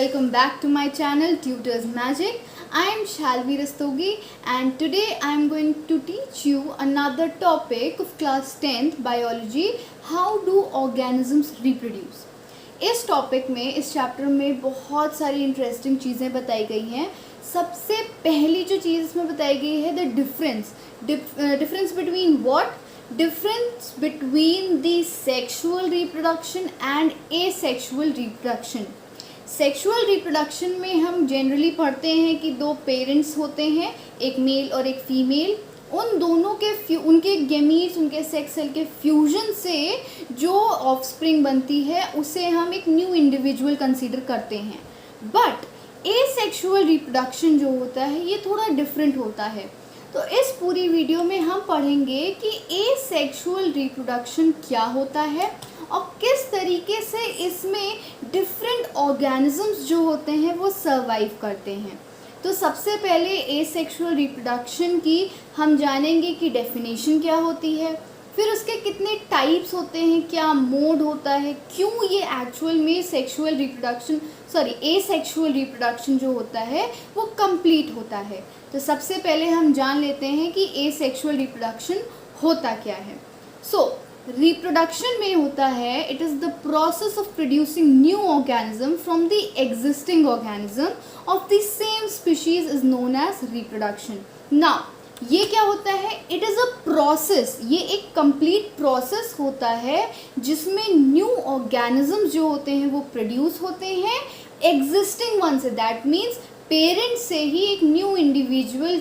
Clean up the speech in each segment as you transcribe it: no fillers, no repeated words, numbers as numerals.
welcome back to my channel Tutors Magic. I am Shalvi Rastogi and today I am going to teach you another topic of class 10th biology, how do organisms reproduce. इस topic में इस chapter में बहुत सारी interesting चीज़ें बताई गई हैं. सबसे पहली जो चीज़ इसमें बताई गई है the difference between what difference between the sexual reproduction and asexual reproduction. Sexual reproduction में हम जनरली पढ़ते हैं कि दो पेरेंट्स होते हैं, एक मेल और एक फीमेल. उन दोनों के उनके गेमीट्स, उनके सेक्स सेल के फ्यूजन से जो ऑफस्प्रिंग बनती है उसे हम एक न्यू इंडिविजुअल कंसीडर करते हैं. बट एसेक्सुअल रिप्रोडक्शन जो होता है ये थोड़ा डिफरेंट होता है. तो इस पूरी वीडियो में हम पढ़ेंगे कि एसेक्सुअल रिप्रोडक्शन क्या होता है और किस तरीके से इसमें डिफरेंट ऑर्गेनिजम्स जो होते हैं वो सर्वाइव करते हैं. तो सबसे पहले एसेक्सुअल रिप्रोडक्शन की हम जानेंगे कि डेफिनेशन क्या होती है, फिर उसके कितने टाइप्स होते हैं, क्या मोड होता है, क्यों ये एक्चुअल में एसेक्सुअल रिप्रोडक्शन जो होता है वो कंप्लीट होता है. तो सबसे पहले हम जान लेते हैं कि एसेक्सुअल रिप्रोडक्शन होता क्या है. रिप्रोडक्शन में होता है, it is the process of producing new organism from the existing organism of the same species is known as reproduction. Now ये क्या होता है, इट इज़ अ प्रोसेस, ये एक कंप्लीट प्रोसेस होता है जिसमें न्यू ऑर्गेनिज्म जो होते हैं वो प्रोड्यूस होते हैं एग्जिस्टिंग वन से. दैट मीन्स पेरेंट से ही एक न्यू इंडिविजुअल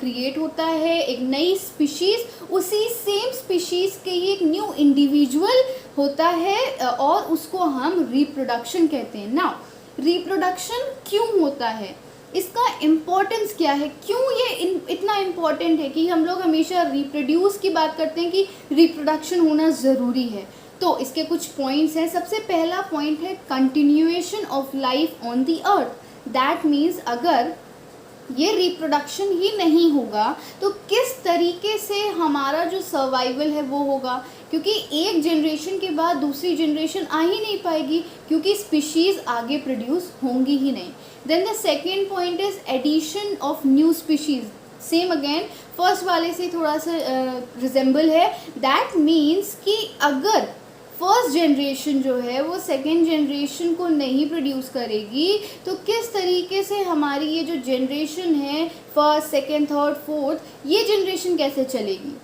क्रिएट होता है, एक नई स्पीशीज़, उसी सेम स्पीशीज़ के ही एक न्यू इंडिविजुअल होता है और उसको हम रिप्रोडक्शन कहते हैं. नाउ रिप्रोडक्शन क्यों होता है, इसका इम्पोर्टेंस क्या है, क्यों ये इतना इम्पोर्टेंट है कि हम लोग हमेशा रिप्रोड्यूस की बात करते हैं कि रिप्रोडक्शन होना ज़रूरी है. तो इसके कुछ पॉइंट्स हैं. सबसे पहला पॉइंट है continuation of life on the earth. That means अगर ये रिप्रोडक्शन ही नहीं होगा तो किस तरीके से हमारा जो सर्वाइवल है वो होगा, क्योंकि एक जनरेशन के बाद दूसरी जनरेशन आ ही नहीं पाएगी क्योंकि स्पीशीज़ आगे प्रोड्यूस होंगी ही नहीं. Then the second point is addition of new species. Same again first वाले से थोड़ा सा रिजेंबल है. दैट मीन्स कि अगर फर्स्ट जनरेशन जो है वो सेकेंड जनरेशन को नहीं प्रोड्यूस करेगी तो किस तरीके से हमारी ये जो जनरेशन है फर्स्ट, सेकेंड, थर्ड, फोर्थ, ये जनरेशन कैसे चलेगी.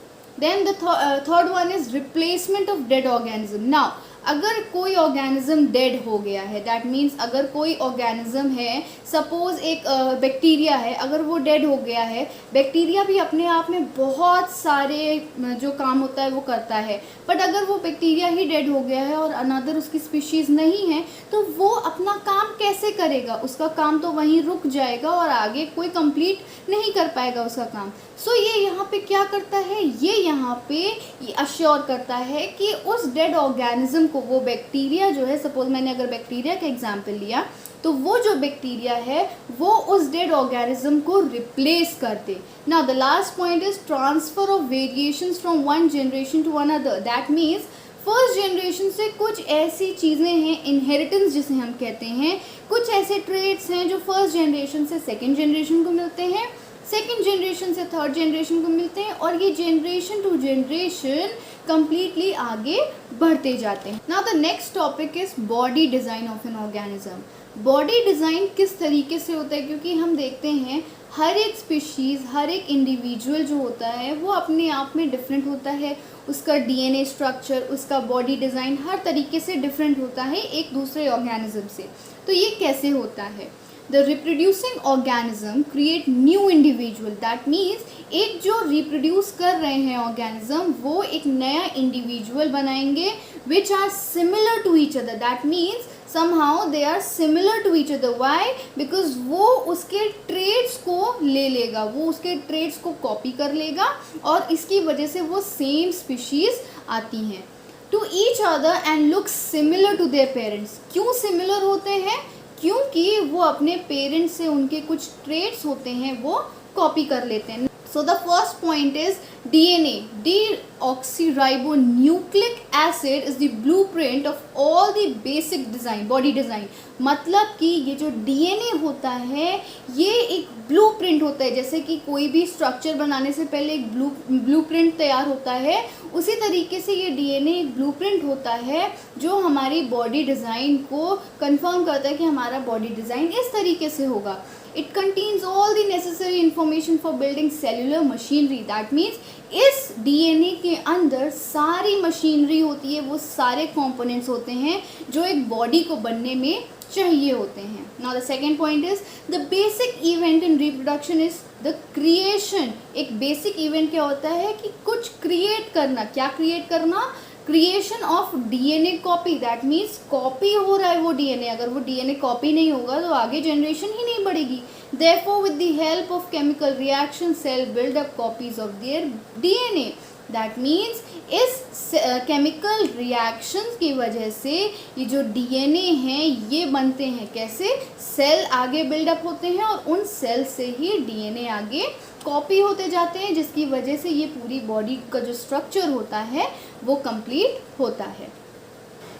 Then the third one is replacement of dead organism. Now अगर कोई ऑर्गेनिज्म डेड हो गया है, दैट मीन्स अगर कोई ऑर्गेनिज्म है, सपोज एक बैक्टीरिया है, अगर वो डेड हो गया है, बैक्टीरिया भी अपने आप में बहुत सारे जो काम होता है वो करता है, बट अगर वो बैक्टीरिया ही डेड हो गया है और अनदर उसकी स्पीशीज़ नहीं है तो वो अपना काम कैसे करेगा, उसका काम तो वहीं रुक जाएगा और आगे कोई कंप्लीट नहीं कर पाएगा उसका काम. सो ये यहाँ पे क्या करता है, ये यहाँ पे अश्योर करता है कि उस डेड ऑर्गेनिज्म को, वो बैक्टीरिया जो है, सपोज मैंने अगर बैक्टीरिया का एग्जांपल लिया तो वो जो बैक्टीरिया है वो उस डेड ऑर्गेनिज्म को रिप्लेस कर दे. Now the last point is transfer of variations from one generation to another. That means first generation से कुछ ऐसी चीज़ें हैं, इनहेरिटेंस जिसे हम कहते हैं, कुछ ऐसे ट्रेट्स हैं जो फर्स्ट जनरेशन से सेकेंड जनरेशन को मिलते हैं, सेकेंड जनरेशन से थर्ड जनरेशन को मिलते हैं और ये जनरेशन टू जनरेशन कंप्लीटली आगे बढ़ते जाते हैं. Now the next topic is body design of an organism. Body design किस तरीके से होता है, क्योंकि हम देखते हैं हर एक स्पीशीज़, हर एक इंडिविजुअल जो होता है वो अपने आप में डिफरेंट होता है. उसका डीएनए स्ट्रक्चर, उसका बॉडी डिज़ाइन हर तरीके से डिफरेंट होता है एक दूसरे ऑर्गेनिज्म से. तो ये कैसे होता है, The reproducing organism create new individual. That means एक जो reproduce कर रहे हैं organism वो एक नया individual बनाएंगे which are similar to each other. That means somehow they are similar to each other. Why? Because वो उसके traits को ले लेगा, वो उसके traits को copy कर लेगा और इसकी वजह से वो same species आती हैं to each other and look similar to their parents. क्यों similar होते हैं, क्योंकि वो अपने पेरेंट्स से उनके कुछ ट्रेट्स होते हैं वो कॉपी कर लेते हैं. So the first point is DNA, deoxyribonucleic acid is the blueprint of all the basic design, body design. मतलब कि ये जो DNA होता है ये एक ब्लूप्रिंट होता है, जैसे कि कोई भी स्ट्रक्चर बनाने से पहले एक ब्लूप्रिंट तैयार होता है, उसी तरीके से ये DNA एक ब्लूप्रिंट होता है जो हमारी बॉडी डिज़ाइन को कंफर्म करता है कि हमारा बॉडी डिज़ाइन इस तरीके से होगा. It contains all the necessary information for building cellular machinery. That means इस DNA के अंदर सारी मशीनरी होती है, वो सारे कंपोनेंट्स होते हैं जो एक बॉडी को बनने में चाहिए होते हैं. Now the second point is the basic event in reproduction is the creation. एक बेसिक इवेंट क्या होता है कि कुछ क्रिएट करना. क्या क्रिएट करना? Creation of DNA copy. That means copy हो रहा है वो DNA. अगर वो DNA कॉपी नहीं होगा तो आगे जनरेशन ही नहीं बढ़ेगी. Therefore, with the help of chemical reaction, cell build up copies of their DNA. That means इस केमिकल रिएक्शन की वजह से ये जो DNA हैं ये बनते हैं. कैसे? सेल आगे बिल्डअप होते हैं और उन सेल से ही DNA आगे कॉपी होते जाते हैं, जिसकी वजह से ये पूरी बॉडी का जो स्ट्रक्चर होता है वो कंप्लीट होता है.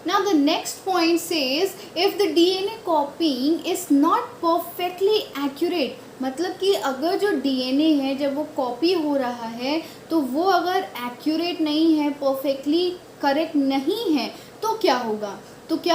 Now the next point says if the DNA copying is not perfectly accurate, मतलब कि अगर जो DNA है जब वो कॉपी हो रहा है तो वो अगर एक्यूरेट नहीं है, परफेक्टली करेक्ट नहीं है, तो क्या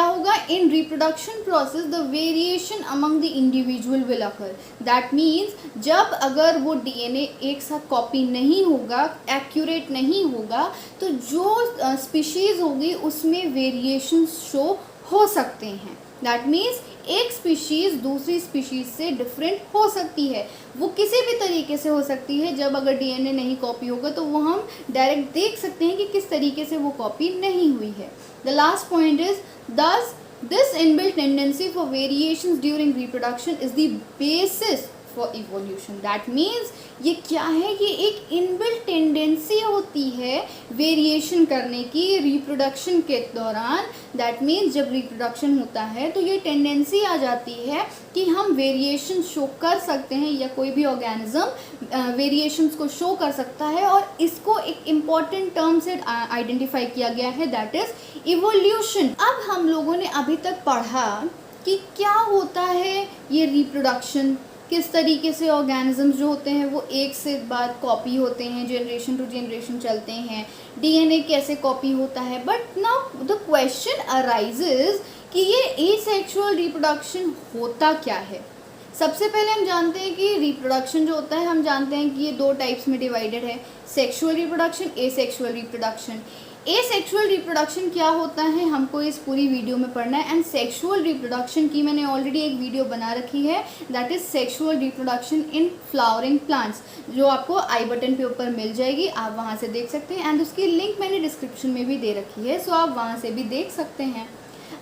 होगा? इन reproduction process the variation among the individual will occur. That means जब अगर वो DNA एक साथ कॉपी नहीं होगा, एक्यूरेट नहीं होगा, तो जो स्पीशीज़ होगी उसमें वेरिएशन शो हो सकते हैं. दैट मीन्स एक स्पीशीज़ दूसरी स्पीशीज़ से डिफरेंट हो सकती है. वो किसी भी तरीके से हो सकती है. जब अगर DNA नहीं कॉपी होगा तो वो हम डायरेक्ट देख सकते हैं कि किस तरीके से वो कॉपी नहीं हुई है. The last point is thus this inbuilt tendency for variations during reproduction is the basis for evolution. That means ये क्या है? ये एक इनबिल्ट टेंडेंसी होती है वेरिएशन करने की रिप्रोडक्शन के दौरान. दैट मीन्स जब रिप्रोडक्शन होता है तो ये टेंडेंसी आ जाती है कि हम वेरिएशन शो कर सकते हैं या कोई भी ऑर्गेनिज्म वेरिएशंस को शो कर सकता है. और इसको एक इम्पॉर्टेंट टर्म से आइडेंटिफाई किया गया है, दैट इज़ इवोल्यूशन. अब हम लोगों ने अभी तक पढ़ा कि क्या होता है ये रिप्रोडक्शन, किस तरीके से ऑर्गेनिजम्स जो होते हैं वो एक से बाद कॉपी होते हैं, जनरेशन टू जनरेशन चलते हैं, DNA कैसे कॉपी होता है. But now the question arises कि ये एसेक्सुअल रिप्रोडक्शन होता क्या है. सबसे पहले हम जानते हैं कि रिप्रोडक्शन जो होता है, हम जानते हैं कि ये दो टाइप्स में डिवाइडेड है, sexual reproduction, asexual reproduction. Asexual reproduction क्या होता है हमको इस पूरी वीडियो में पढ़ना है. एंड सेक्सुअल रिप्रोडक्शन की मैंने ऑलरेडी एक वीडियो बना रखी है, that is sexual reproduction in flowering plants, जो आपको आई बटन पे ऊपर मिल जाएगी, आप वहाँ से देख सकते हैं. एंड उसकी लिंक मैंने डिस्क्रिप्शन में भी दे रखी है, सो आप वहाँ से भी देख सकते हैं.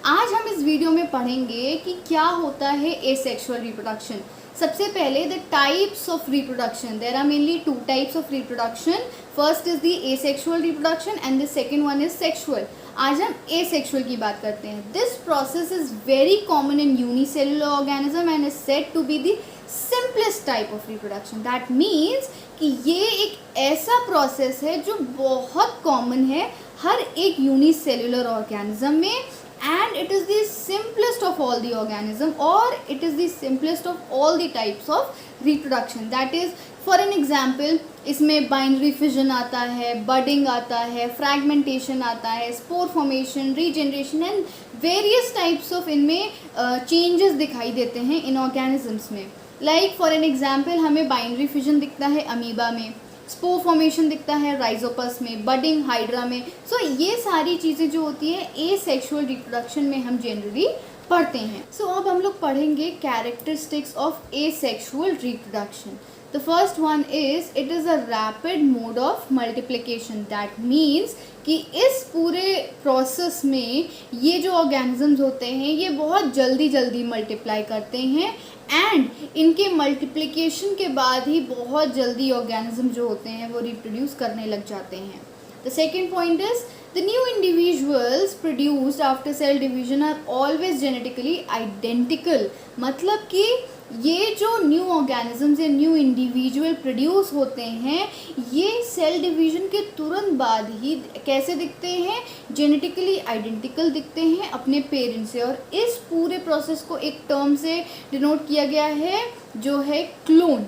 आज हम इस वीडियो में पढ़ेंगे कि क्या होता है एसेक्सुअल रिप्रोडक्शन. सबसे पहले the types of reproduction. There are mainly two types of reproduction. First is the asexual reproduction and the second one is sexual. आज हम एसेक्सुअल की बात करते हैं. This process is very common in unicellular organism and is said to be the simplest type of reproduction. That means कि ये एक ऐसा प्रोसेस है जो बहुत कॉमन है हर एक यूनिसेलुलर ऑर्गेनिज्म में, and it is the simplest of all the organism, or it is the simplest of all the types of reproduction. That is, for an example, इसमें बाइनरी फिजन आता है, budding आता है, fragmentation आता है, spore formation, regeneration and various types of इनमें changes दिखाई देते हैं इन ऑर्गेनिजम्स में. लाइक फॉर एन एग्जाम्पल हमें बाइनरी फिजन दिखता है अमीबा में, स्पोर फॉर्मेशन दिखता है राइजोपस में, बडिंग हाइड्रा में. सो ये सारी चीज़ें जो होती है एसेक्सुअल रिप्रोडक्शन में हम जनरली पढ़ते हैं. सो अब हम लोग पढ़ेंगे characteristics of asexual reproduction. The first one is it is a rapid mode of multiplication. That means कि इस पूरे प्रोसेस में ये जो ऑर्गेनिजम्स होते हैं ये बहुत जल्दी जल्दी मल्टीप्लाई करते हैं, एंड इनके मल्टीप्लिकेशन के बाद ही बहुत जल्दी ऑर्गेनिज्म जो होते हैं वो रिप्रोड्यूस करने लग जाते हैं. The second point is the new individuals produced after cell division are always genetically identical. मतलब कि ये जो न्यू ऑर्गेनिजम्स या न्यू इंडिविजुअल प्रोड्यूस होते हैं, ये सेल डिवीजन के तुरंत बाद ही कैसे दिखते हैं, जेनेटिकली आइडेंटिकल दिखते हैं अपने पेरेंट्स से। और इस पूरे प्रोसेस को एक टर्म से डिनोट किया गया है जो है क्लोन।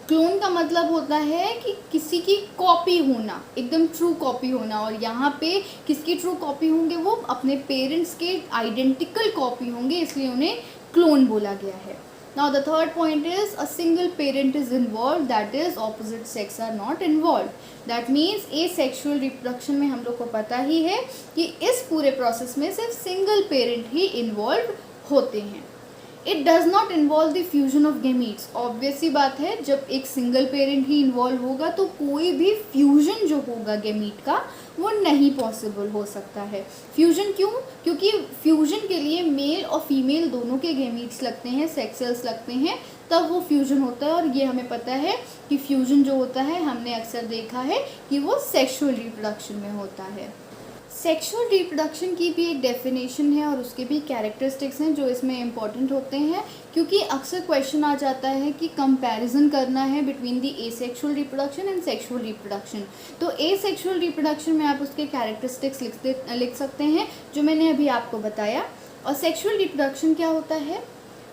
क्लोन का मतलब होता है कि किसी की कॉपी होना, एकदम ट्रू कॉपी होना। और यहाँ पे किसकी ट्रू कॉपी होंगे, वो अपने पेरेंट्स के आइडेंटिकल कॉपी होंगे, इसलिए उन्हें क्लोन बोला गया है। Now the third point is a single parent is involved, that is opposite sex are not involved. That means asexual reproduction में हम लोग को पता ही है कि इस पूरे प्रोसेस में सिर्फ सिंगल पेरेंट ही इन्वॉल्व होते हैं। It does not involve the fusion of gametes. Obvious सी बात है, जब एक सिंगल पेरेंट ही इन्वॉल्व होगा तो कोई भी फ्यूजन जो होगा गेमीट का वो नहीं पॉसिबल हो सकता है। फ्यूजन क्यों? क्योंकि फ्यूजन के लिए मेल और फीमेल दोनों के गेमीट्स लगते हैं, सेक्स सेल्स लगते हैं, तब वो फ्यूजन होता है। और ये हमें पता है कि फ्यूजन जो होता है, हमने अक्सर देखा है कि वो सेक्सुअल रिप्रोडक्शन में होता है। सेक्सुअल रिप्रोडक्शन की भी एक डेफिनेशन है और उसके भी कैरेक्टरिस्टिक्स हैं जो इसमें इम्पॉर्टेंट होते हैं, क्योंकि अक्सर क्वेश्चन आ जाता है कि कंपैरिजन करना है between the asexual reproduction and sexual reproduction. तो एसेक्सुअल रिप्रोडक्शन में आप उसके कैरेक्टरिस्टिक्स लिख सकते हैं जो मैंने अभी आपको बताया। और सेक्सुअल रिप्रोडक्शन क्या होता है?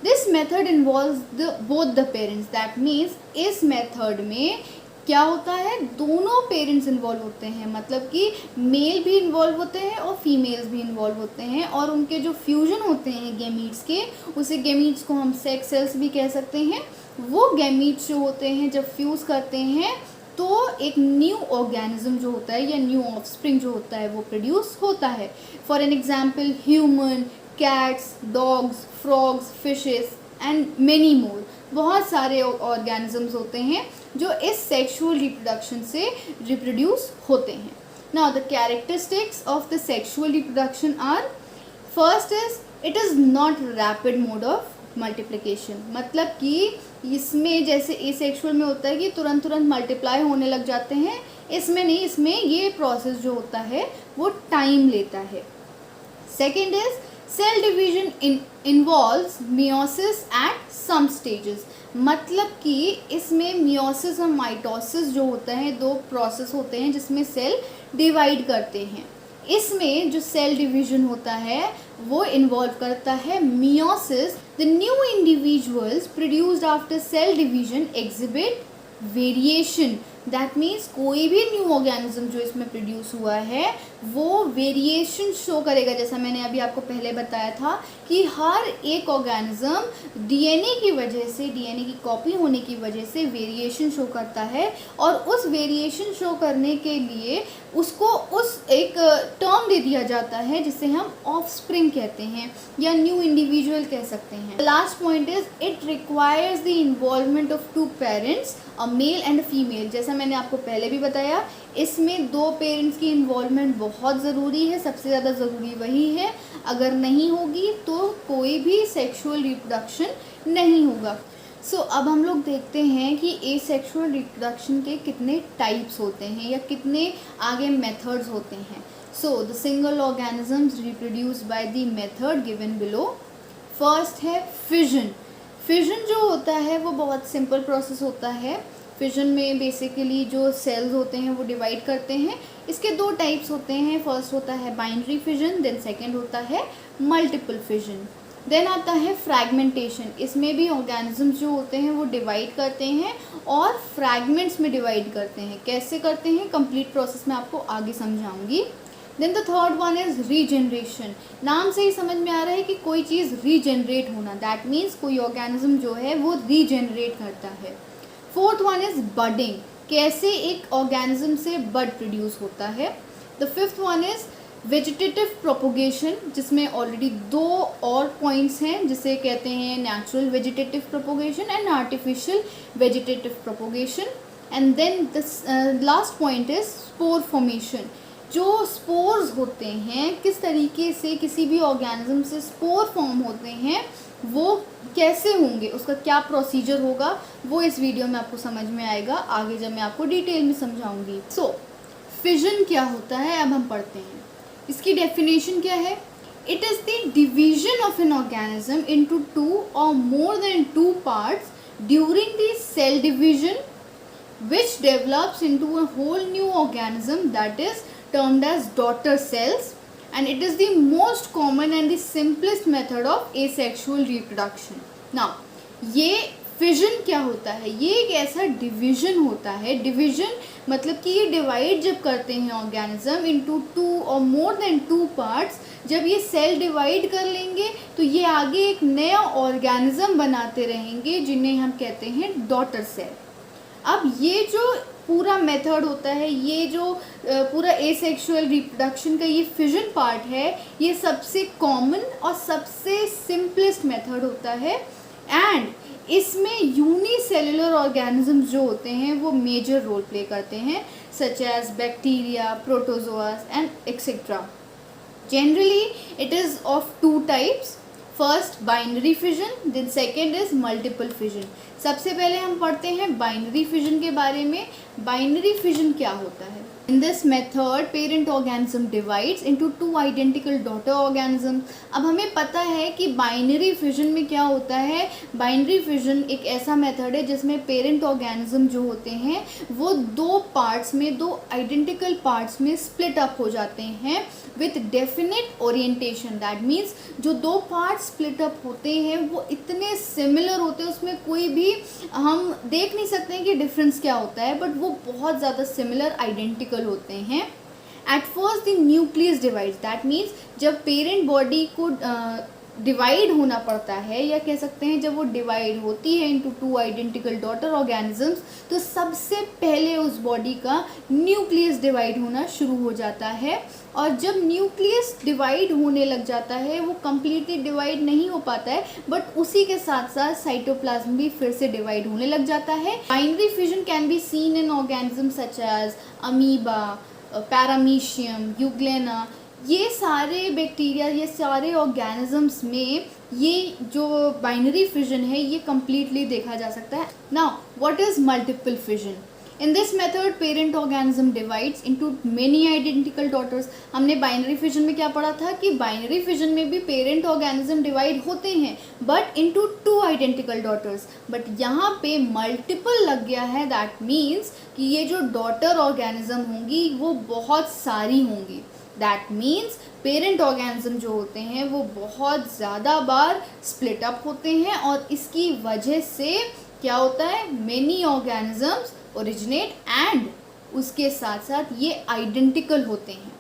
This method involves both the parents. That means इस मेथड में क्या होता है, दोनों पेरेंट्स इन्वॉल्व होते हैं, मतलब कि मेल भी इन्वॉल्व होते हैं और फीमेल्स भी इन्वॉल्व होते हैं। और उनके जो फ्यूजन होते हैं गेमीट्स के, उसे गेमीट्स को हम सेक्स सेल्स भी कह सकते हैं। वो गेमीट्स जो होते हैं जब फ्यूज़ करते हैं तो एक न्यू ऑर्गेनिज्म जो होता है या न्यू ऑफस्प्रिंग जो होता है वो प्रोड्यूस होता है। For an example human, cats, dogs, frogs, fishes and many more. बहुत सारे ऑर्गेनिजम्स होते हैं जो इस सेक्सुअल रिप्रोडक्शन से रिप्रोड्यूस होते हैं। Now the characteristics of the sexual reproduction are, first is it is not rapid mode of multiplication. मतलब कि इसमें जैसे एसेक्सुअल में होता है कि तुरंत मल्टीप्लाई होने लग जाते हैं, इसमें नहीं, इसमें ये प्रोसेस जो होता है वो टाइम लेता है। Second is cell division involves meiosis at some stages. मतलब कि इसमें मियोसिस और माइटोसिस जो होता है, दो प्रोसेस होते हैं जिसमें सेल डिवाइड करते हैं। इसमें जो सेल डिवीजन होता है वो इन्वॉल्व करता है meiosis. The new individuals produced after cell division exhibit variation. That means कोई भी न्यू ऑर्गेनिज्म जो इसमें प्रोड्यूस हुआ है वो वेरिएशन शो करेगा। जैसा मैंने अभी आपको पहले बताया था कि हर एक ऑर्गेनिज्म डीएनए की वजह से, डीएनए की कॉपी होने की वजह से वेरिएशन शो करता है। और उस वेरिएशन शो करने के लिए उसको उस एक टर्म दे दिया जाता है जिसे हम ऑफस्प्रिंग कहते हैं या न्यू इंडिविजुअल कह सकते हैं। Last point is it requires the involvement of two parents, a male and a female. जैसा मैंने आपको पहले भी बताया, इसमें दो पेरेंट्स की इन्वॉल्वमेंट बहुत ज़रूरी है, सबसे ज़्यादा ज़रूरी वही है। अगर नहीं होगी तो कोई भी सेक्सुअल रिप्रोडक्शन नहीं होगा। सो अब हम लोग देखते हैं कि एसेक्सुअल रिप्रोडक्शन के कितने टाइप्स होते हैं या कितने आगे मेथड्स होते हैं। So the single organisms reproduce by the method given below. First है फिजन। फिजन जो होता है वो बहुत सिंपल प्रोसेस होता है। फिजन में बेसिकली जो सेल्स होते हैं वो डिवाइड करते हैं। इसके दो टाइप्स होते हैं, फर्स्ट होता है बाइनरी फिजन, देन सेकंड होता है मल्टीपल फिजन। देन आता है फ्रैगमेंटेशन। इसमें भी ऑर्गेनिजम्स जो होते हैं वो डिवाइड करते हैं और फ्रैगमेंट्स में डिवाइड करते हैं। कैसे करते हैं कंप्लीट प्रोसेस में आपको आगे समझाऊंगी। Then the third one is regeneration. नाम से ही समझ में आ रहा है कि कोई चीज़ रीजनरेट होना, दैट मीन्स कोई ऑर्गेनिज्म जो है वो रीजनरेट करता है। फोर्थ वन इज बडिंग, कैसे एक ऑर्गेनिज्म से बड प्रोड्यूस होता है। The fifth one is vegetative propagation, जिसमें ऑलरेडी दो और पॉइंट्स हैं जिसे कहते हैं natural vegetative propagation and artificial vegetative propagation. And then the last point is spore formation. जो स्पोर्स होते हैं, किस तरीके से किसी भी ऑर्गेनिज्म से स्पोर फॉर्म होते हैं, वो कैसे होंगे, उसका क्या प्रोसीजर होगा, वो इस वीडियो में आपको समझ में आएगा आगे जब मैं आपको डिटेल में समझाऊंगी। सो फिजन क्या होता है अब हम पढ़ते हैं। इसकी डेफिनेशन क्या है? It is the division of an organism into two or more than two parts during the cell division, which develops into a whole new organism that is termed as daughter cells, and it is the most common and the simplest method of asexual reproduction. Now ये fission क्या होता है? ये एक ऐसा division होता है. Division मतलब कि ये डिवाइड जब करते हैं ऑर्गेनिज्म इनटू टू और मोर देन टू पार्ट्स, जब ये सेल डिवाइड कर लेंगे तो ये आगे एक नया ऑर्गेनिज्म बनाते रहेंगे जिन्हें हम कहते हैं डॉटर सेल. अब ये जो पूरा मेथड होता है, ये जो पूरा एसेक्सुअल रिप्रोडक्शन का ये फिजन पार्ट है, ये सबसे कॉमन और सबसे सिंपलेस्ट मेथड होता है. एंड इसमें यूनिसेलुलर ऑर्गेनिजम्स जो होते हैं वो मेजर रोल प्ले करते हैं, such as bacteria, protozoas and etcetera. Generally it is of two types. First binary fission, then second is multiple fission. सबसे पहले हम पढ़ते हैं बाइनरी फिजन के बारे में. बाइनरी फिजन क्या होता है? In this method, parent organism divides into two identical daughter organisms. अब हमें पता है कि बाइनरी फिजन में क्या होता है. बाइनरी फिजन एक ऐसा मेथड है जिसमें पेरेंट ऑर्गेनिज्म जो होते हैं वो दो पार्ट्स में, दो आइडेंटिकल पार्ट्स में स्प्लिट अप हो जाते हैं with definite orientation. That means जो दो पार्ट्स स्प्लिट अप होते हैं वो इतने सिमिलर होते हैं, उसमें कोई भी हम देख नहीं सकते हैं कि डिफरेंस क्या होता है, बट वो बहुत ज़्यादा सिमिलर, आइडेंटिकल होते हैं. At first the nucleus divides. That means जब पेरेंट बॉडी को डिवाइड होना पड़ता है, या कह सकते हैं जब वो डिवाइड होती है into two identical daughter organisms, तो सबसे पहले उस बॉडी का न्यूक्लियस डिवाइड होना शुरू हो जाता है. और जब न्यूक्लियस डिवाइड होने लग जाता है, वो कम्प्लीटली डिवाइड नहीं हो पाता है, बट उसी के साथ साथ साइटोप्लाज्म भी फिर से डिवाइड होने लग जाता है. Binary fission can be seen in organism such as amoeba, paramecium, euglena. ये सारे बैक्टीरिया, ये सारे ऑर्गेनिजम्स में ये जो बाइनरी फिजन है ये कम्प्लीटली देखा जा सकता है. Now what is multiple fission? In this method parent organism divides into many identical daughters. हमने बाइनरी फिजन में क्या पढ़ा था कि बाइनरी फिजन में भी पेरेंट ऑर्गेनिज्म डिवाइड होते हैं but into two identical daughters. But यहाँ पे मल्टीपल लग गया है. दैट मीन्स कि ये जो डॉटर ऑर्गेनिज्म होंगी वो बहुत सारी होंगी. दैट मीन्स पेरेंट ऑर्गेनिज्म जो होते हैं वो बहुत ज़्यादा बार स्प्लिट अप होते हैं, और इसकी वजह से क्या होता है, मेनी ऑर्गेनिजम्स ओरिजिनेट एंड उसके साथ साथ ये आइडेंटिकल होते हैं.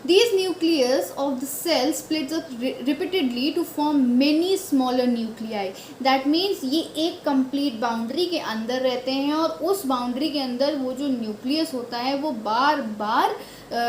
These nucleus of the cell splits up repeatedly to form many smaller nuclei. That means ये एक complete boundary के अंदर रहते हैं, और उस boundary के अंदर वो जो nucleus होता है वो बार बार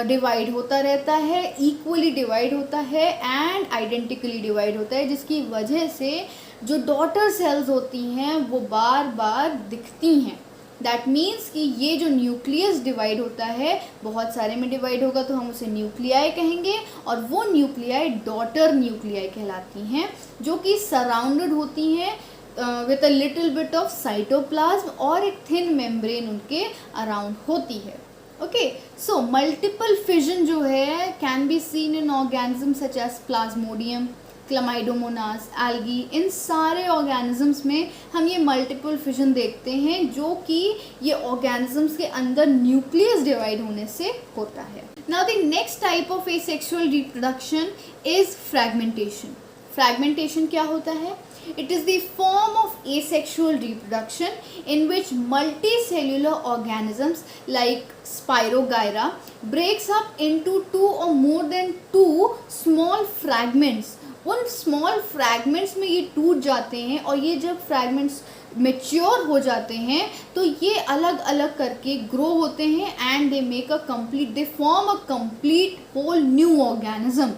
डिवाइड होता रहता है, इक्वली डिवाइड होता है एंड आइडेंटिकली डिवाइड होता है, जिसकी वजह से जो डॉटर सेल्स होती हैं वो बार बार दिखती हैं. दैट मीन्स कि ये जो न्यूक्लियस डिवाइड होता है बहुत सारे में डिवाइड होगा तो हम उसे न्यूक्लियाई कहेंगे, और वो न्यूक्लियाई डॉटर न्यूक्लियाई कहलाती हैं, जो कि सराउंडेड होती हैं with a little bit of cytoplasm, और एक थिन मेम्ब्रेन उनके अराउंड होती है. ओके, सो मल्टीपल फिजन जो है can be seen in organism such as plasmodium, chlamydomonas, algae. इन सारे ऑर्गेनिजम्स में हम ये मल्टीपल फिजन देखते हैं, जो कि ये ऑर्गेनिजम्स के अंदर न्यूक्लियस डिवाइड होने से होता है. Now the next type of asexual reproduction is fragmentation. Fragmentation क्या होता है? It is the form of asexual reproduction in which multicellular organisms like Spirogyra breaks up into two or more than two small fragments. उन small fragments में ये टूट जाते हैं, और ये जब फ्रैगमेंट्स मेच्योर हो जाते हैं तो ये अलग अलग करके ग्रो होते हैं and they make a complete, they form a complete whole new organism.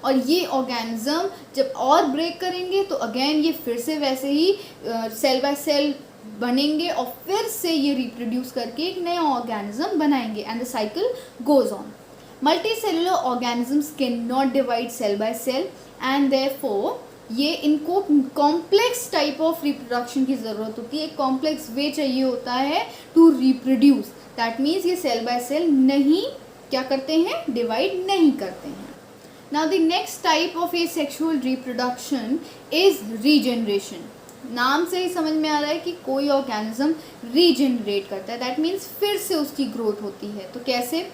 और ये ऑर्गेनिज्म जब और ब्रेक करेंगे तो अगेन ये फिर से वैसे ही सेल बाय सेल बनेंगे, और फिर से ये रिप्रोड्यूस करके एक नया ऑर्गेनिज्म बनाएंगे and the cycle goes on. Multicellular organisms can not divide cell by cell and therefore ये इनको कॉम्प्लेक्स टाइप ऑफ रिप्रोडक्शन की ज़रूरत होती है. एक कॉम्प्लेक्स वे चाहिए होता है टू रिप्रोड्यूस. दैट मीन्स ये सेल बाय सेल नहीं क्या करते हैं, डिवाइड नहीं करते हैं. Now the next type of asexual reproduction is regeneration. नाम से ही समझ में आ रहा है कि कोई ऑर्गेनिज्म रीजनरेट करता है, दैट मीन्स फिर से उसकी ग्रोथ होती है. तो कैसे?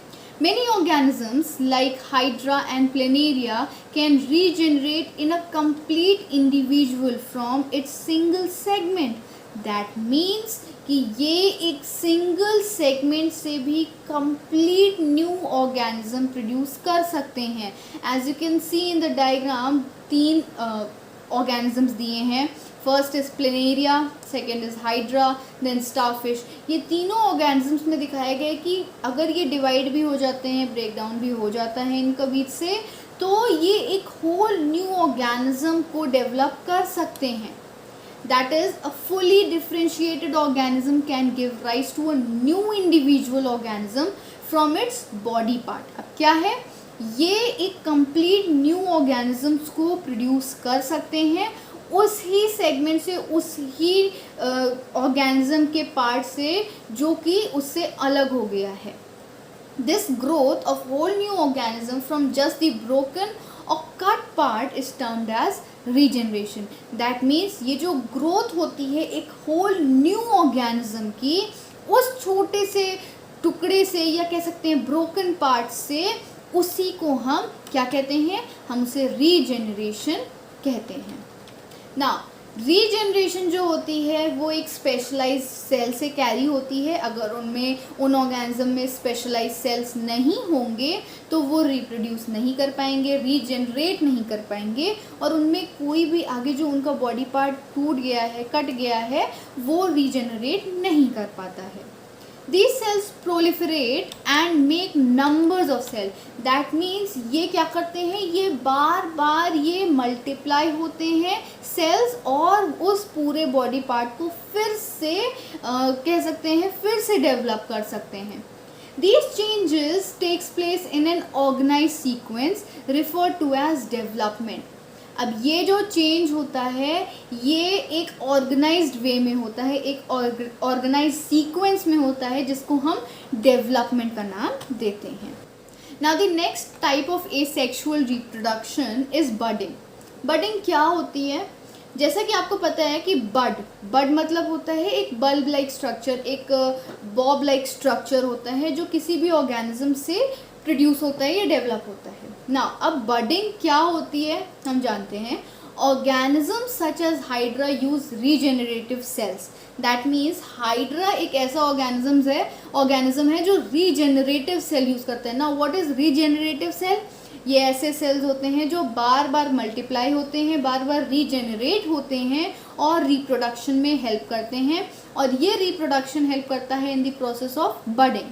Many organisms like Hydra and Planaria can regenerate in a complete individual from its single segment. That means कि ये एक सिंगल सेगमेंट से भी कंप्लीट न्यू ऑर्गेनिज्म प्रोड्यूस कर सकते हैं. As you can see in the diagram 3 organisms दिए हैं. First is planaria, second is hydra, then starfish. ये तीनों ऑर्गेनिजम्स में दिखाया गया है कि अगर ये डिवाइड भी हो जाते हैं, ब्रेक डाउन भी हो जाता है इनका बीच से, तो ये एक होल न्यू ऑर्गेनिज्म को डेवलप कर सकते हैं. That is, a fully differentiated organism can give rise to a new individual organism from its body part. अब क्या है? ये एक complete new organisms को प्रोड्यूस कर सकते हैं उस ही सेगमेंट से, उस ही ऑर्गेनिज्म के पार्ट से जो कि उससे अलग हो गया है. This growth of whole new organism from just the broken or cut part is termed as regeneration. That means ये जो ग्रोथ होती है एक होल न्यू ऑर्गेनिज्म की उस छोटे से टुकड़े से, या कह सकते हैं ब्रोकन पार्ट से, उसी को हम क्या कहते हैं? हम उसे रीजेनरेशन कहते हैं. ना रीजनरेशन जो होती है वो एक स्पेशलाइज्ड सेल से कैरी होती है. अगर उनमें, उन ऑर्गेनिज्म में स्पेशलाइज्ड सेल्स नहीं होंगे तो वो रिप्रोड्यूस नहीं कर पाएंगे, रीजनरेट नहीं कर पाएंगे, और उनमें कोई भी आगे जो उनका बॉडी पार्ट टूट गया है, कट गया है, वो रीजनरेट नहीं कर पाता है. These cells proliferate and make numbers of cells. That means ये क्या करते हैं? ये बार बार ये मल्टीप्लाई होते हैं सेल्स, और उस पूरे बॉडी पार्ट को फिर से कह सकते हैं फिर से डेवलप कर सकते हैं. These changes takes place in an organized sequence referred to as development. अब ये जो चेंज होता है ये एक ऑर्गेनाइज्ड वे में होता है, एक ऑर्गेनाइज्ड सीक्वेंस में होता है, जिसको हम डेवलपमेंट का नाम देते हैं. Now the next type of asexual reproduction is budding. Budding क्या होती है? जैसा कि आपको पता है कि बड मतलब होता है एक बल्ब लाइक स्ट्रक्चर, एक बॉब लाइक स्ट्रक्चर होता है जो किसी भी ऑर्गेनिज्म से प्रोड्यूस होता है या डेवलप होता है ना. अब बडिंग क्या होती है हम जानते हैं. Organism such as hydra use regenerative cells. That means hydra एक ऐसा ऑर्गेनिज्म है जो रीजेनरेटिव सेल यूज़ करते हैं. ना व्हाट इज रीजेनरेटिव सेल? ये ऐसे सेल्स होते हैं जो बार बार मल्टीप्लाई होते हैं, बार बार रीजेनरेट होते हैं और रिप्रोडक्शन में हेल्प करते हैं, और ये रिप्रोडक्शन हेल्प करता है in the process of budding.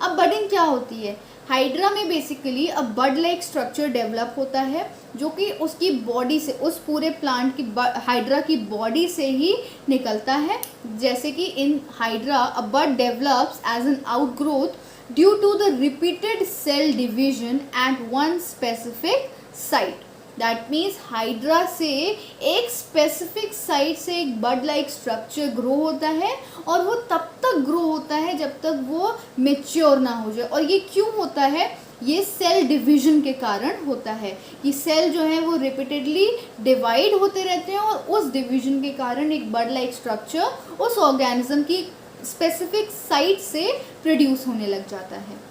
अब बडिंग क्या होती है? हाइड्रा में बेसिकली अब बड लाइक स्ट्रक्चर डेवलप होता है जो कि उसकी बॉडी से, उस पूरे प्लांट की हाइड्रा की बॉडी से ही निकलता है. जैसे कि in hydra a bud develops as an outgrowth due to the repeated cell division at one specific site. That means hydra से एक स्पेसिफिक साइट से एक बड लाइक स्ट्रक्चर ग्रो होता है, और वो तब तक ग्रो होता है जब तक वो मेच्योर ना हो जाए. और ये क्यों होता है? ये सेल डिवीजन के कारण होता है कि सेल जो है वो रिपीटेडली डिवाइड होते रहते हैं, और उस डिवीजन के कारण एक बड लाइक स्ट्रक्चर उस ऑर्गेनिज्म की स्पेसिफिक साइट से प्रोड्यूस होने लग जाता है.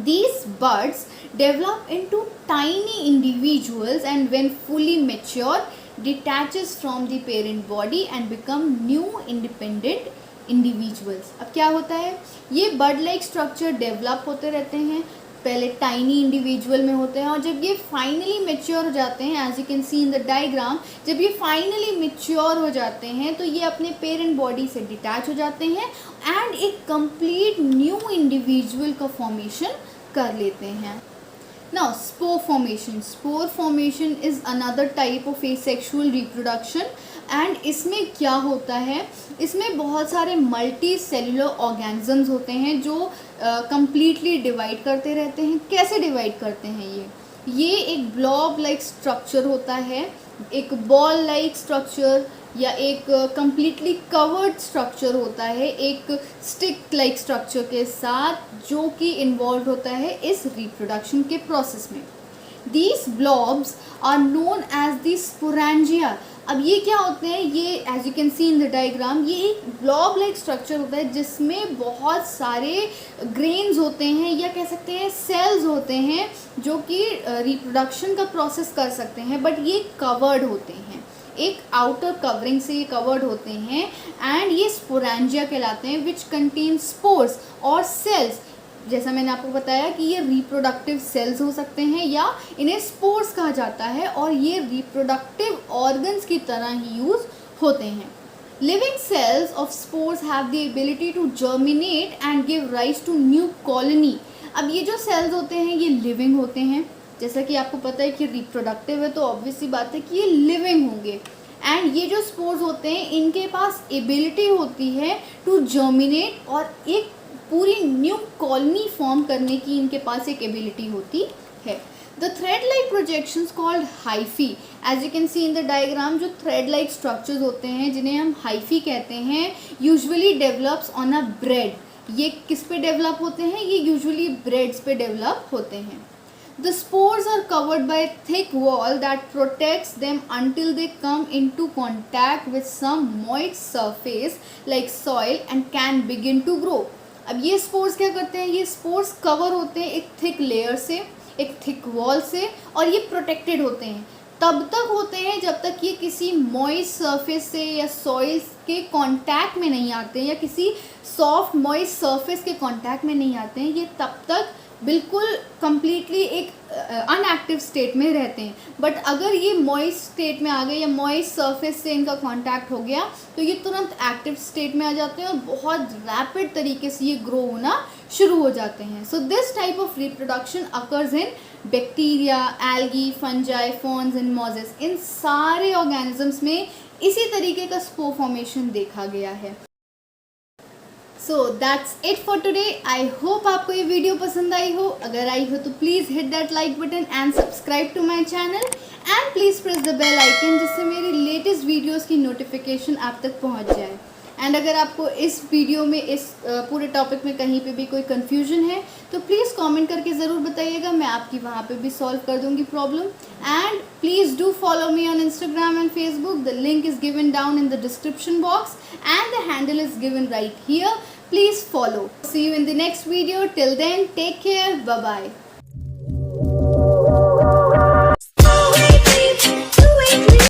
These buds develop into tiny individuals and when fully mature detaches from the parent body and become new independent individuals. अब क्या होता है? ये bud like structure develop होते रहते हैं, पहले टाइनी इंडिविजुअल में होते हैं, और जब ये फाइनली मेच्योर हो जाते हैं, as you can see in the diagram, जब ये फाइनली मेच्योर हो जाते हैं तो ये अपने पेरेंट बॉडी से डिटैच हो जाते हैं एंड एक कंप्लीट न्यू इंडिविजुअल का फॉर्मेशन कर लेते हैं. Now spore formation is another type of asexual reproduction. And इसमें क्या होता है? इसमें बहुत सारे मल्टी सेलुलर ऑर्गेनिजम्स होते हैं जो कंप्लीटली डिवाइड करते रहते हैं. कैसे डिवाइड करते हैं? ये एक ब्लॉब लाइक स्ट्रक्चर होता है, एक बॉल लाइक स्ट्रक्चर, या एक कंप्लीटली कवर्ड स्ट्रक्चर होता है एक स्टिक लाइक स्ट्रक्चर के साथ, जो कि इन्वॉल्व होता है इस रिप्रोडक्शन के प्रोसेस में. These blobs are known as the sporangia. अब ये क्या होते हैं, ये as you can see in the diagram, ये एक ब्लॉब लाइक स्ट्रक्चर होता है जिसमें बहुत सारे ग्रेन्स होते हैं या कह सकते हैं सेल्स होते हैं जो कि रिप्रोडक्शन का प्रोसेस कर सकते हैं, बट ये कवर्ड होते हैं, एक आउटर कवरिंग से ये कवर्ड होते हैं एंड ये स्पोरेंजिया कहलाते हैं, विच कंटेन स्पोर्स और सेल्स। जैसा मैंने आपको बताया कि ये रिप्रोडक्टिव सेल्स हो सकते हैं या इन्हें स्पोर्स कहा जाता है और ये रिप्रोडक्टिव ऑर्गन्स की तरह ही यूज़ होते हैं। Living cells of spores have the ability to germinate and give rise to new colony. अब ये जो सेल्स होते हैं ये लिविंग होते हैं, जैसा कि आपको पता है कि रिप्रोडक्टिव है तो ऑब्वियस सी बात है कि ये लिविंग होंगे। एंड ये जो स्पोर्स होते हैं इनके पास एबिलिटी होती है टू जर्मिनेट और एक पूरी न्यू कॉलोनी फॉर्म करने की इनके पास एक एबिलिटी होती है। The thread like projections called hyphae, as you can see in the diagram, जो थ्रेड लाइक स्ट्रक्चर्स होते हैं जिन्हें हम हाइफी कहते हैं, usually develops on a bread. ये किस पे डेवलप होते हैं, ये यूजुअली ब्रेड्स पे डेवलप होते हैं। The spores are covered by a thick wall that protects them until they come into contact with some moist surface like soil and can begin to grow. अब ये spores क्या करते हैं, ये spores cover होते हैं एक थिक लेयर से, एक थिक वॉल से, और ये प्रोटेक्टेड होते हैं तब तक होते हैं जब तक ये किसी मॉइस्ट सरफेस से या सॉइल के कांटेक्ट में नहीं आते हैं या किसी सॉफ्ट मॉइस्ट सरफेस के कांटेक्ट में नहीं आते हैं, ये तब तक बिल्कुल कम्प्लीटली एक अनएक्टिव स्टेट में रहते हैं। बट अगर ये मॉइस्ट स्टेट में आ गए या मॉइस्ट सरफेस से इनका कांटेक्ट हो गया तो ये तुरंत एक्टिव स्टेट में आ जाते हैं और बहुत रैपिड तरीके से ये ग्रो होना शुरू हो जाते हैं। So this type of reproduction occurs in bacteria, algae, fungi, ferns and mosses. इन सारे ऑर्गेनिजम्स में इसी तरीके का स्पोर फॉर्मेशन देखा गया है। So that's it for today. I hope आपको ये वीडियो पसंद आई हो। अगर आई हो तो please hit that like button and subscribe to my channel and please press the bell icon जिससे मेरी लेटेस्ट वीडियोस की नोटिफिकेशन आप तक पहुंच जाए। एंड अगर आपको इस वीडियो में इस पूरे टॉपिक में कहीं पे भी कोई कन्फ्यूजन है तो प्लीज़ कमेंट करके ज़रूर बताइएगा, मैं आपकी वहाँ पे भी सॉल्व कर दूँगी problem. And please do follow me on Instagram and Facebook. The link is given down in the description box and the handle is given right here. Please follow. See you in the next video. Till then, take care. Bye bye.